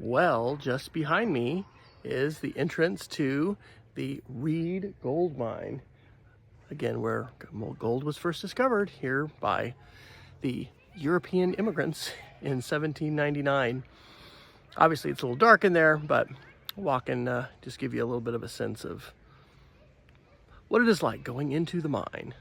Well, just behind me is the entrance to the Reed Gold Mine. Again, where gold was first discovered here by the European immigrants in 1799. Obviously, it's a little dark in there, but I'll walk and just give you a little bit of a sense of what it is like going into the mine.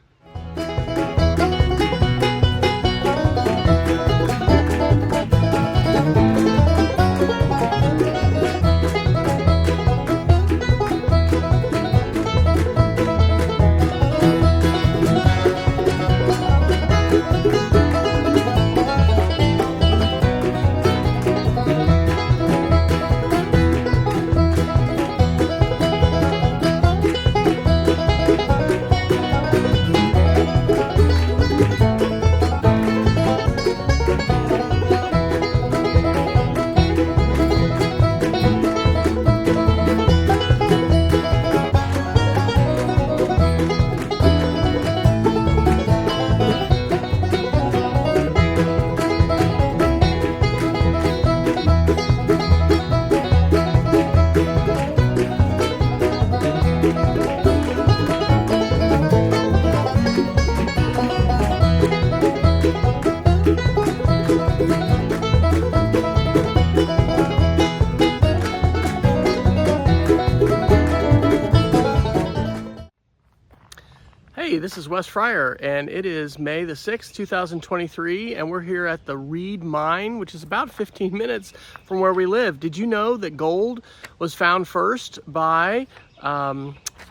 Hey, this is Wes Fryer, and it is May the 6th, 2023, and we're here at the Reed Mine, which is about 15 minutes from where we live. Did you know that gold was found first by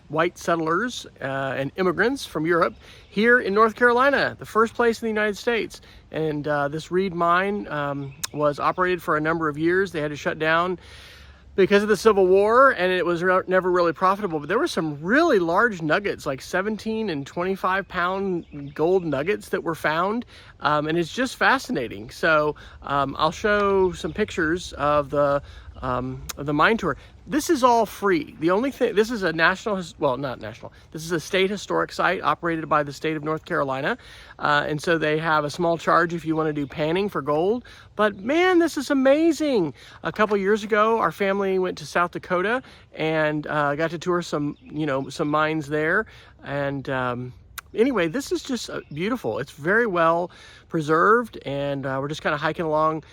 white settlers and immigrants from Europe here in North Carolina, the first place in the United States? And this Reed Mine was operated for a number of years. They had to shut down because of the Civil War, and it was never really profitable. But there were some really large nuggets, like 17 and 25 pound gold nuggets that were found, and it's just fascinating. So I'll show some pictures of the mine tour. This is all free. The only thing, this is a national, well, not national, this is a state historic site operated by the state of North Carolina. And so they have a small charge if you want to do panning for gold. But man, this is amazing. A couple years ago, our family went to South Dakota and got to tour some mines there. And anyway, this is just beautiful. It's very well preserved, and we're just kind of hiking along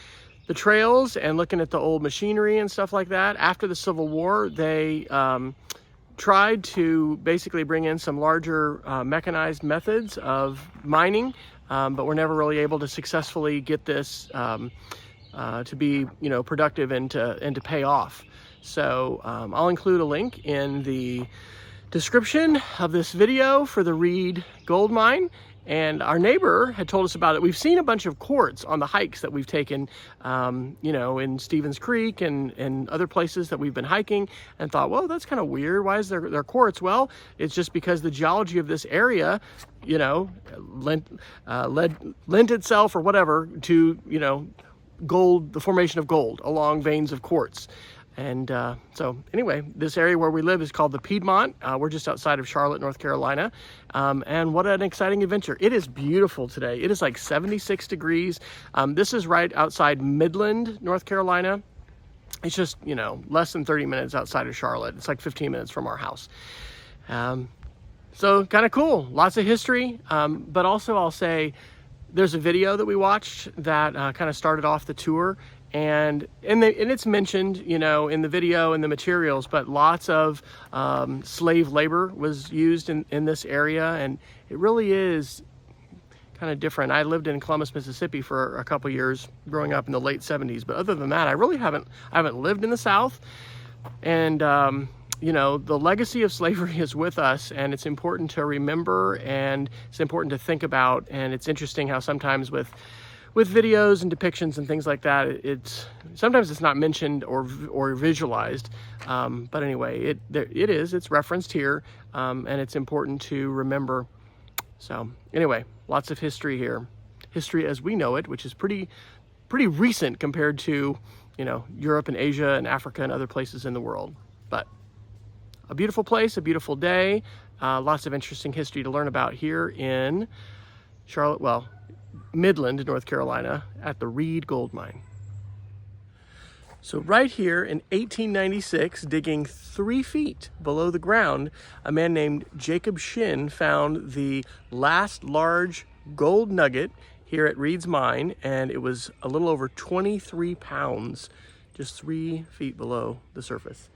the trails and looking at the old machinery and stuff like that. After the Civil War, they tried to basically bring in some larger mechanized methods of mining, but were never really able to successfully get this to be productive and to pay off. So I'll include a link in the description of this video for the Reed Gold Mine. And our neighbor had told us about it. We've seen a bunch of quartz on the hikes that we've taken, in Stevens Creek and other places that we've been hiking, and thought, well, that's kind of weird. Why is there quartz? Well, it's just because the geology of this area, lent itself or whatever to, gold, the formation of gold along veins of quartz. And so anyway, this area where we live is called the Piedmont. We're just outside of Charlotte, North Carolina. And what an exciting adventure. It is beautiful today. It is like 76 degrees. This is right outside Midland, North Carolina. It's just, less than 30 minutes outside of Charlotte. It's like 15 minutes from our house. So kind of cool. Lots of history. But also I'll say there's a video that we watched that kind of started off the tour. And it's mentioned, in the video and the materials, but lots of slave labor was used in this area, and it really is kind of different. I lived in Columbus, Mississippi for a couple years growing up in the late 70s, but other than that, I haven't lived in the South. And the legacy of slavery is with us, and it's important to remember, and it's important to think about. And it's interesting how sometimes with videos and depictions and things like that, sometimes it's not mentioned or visualized, but anyway, it's referenced here, and it's important to remember. So anyway, lots of history here. history as we know it, which is pretty recent compared to, you know, Europe and Asia and Africa and other places in the world. But a beautiful place, a beautiful day, lots of interesting history to learn about here in Charlotte, well, Midland, North Carolina, at the Reed Gold Mine. So right here in 1896, digging 3 feet below the ground, a man named Jacob Shin found the last large gold nugget here at Reed's Mine, and it was a little over 23 pounds, just 3 feet below the surface.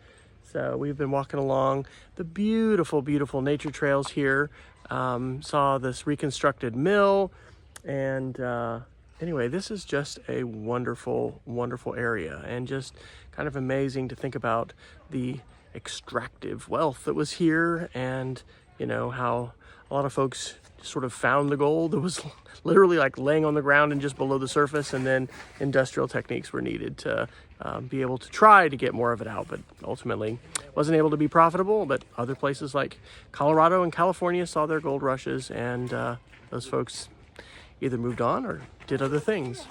So we've been walking along the beautiful, beautiful nature trails here, saw this reconstructed mill, and anyway, this is just a wonderful, wonderful area, and just kind of amazing to think about the extractive wealth that was here, and you know how a lot of folks sort of found the gold that was literally like laying on the ground and just below the surface, and then industrial techniques were needed to be able to try to get more of it out, but ultimately wasn't able to be profitable. But other places like Colorado and California saw their gold rushes, and those folks either moved on or did other things.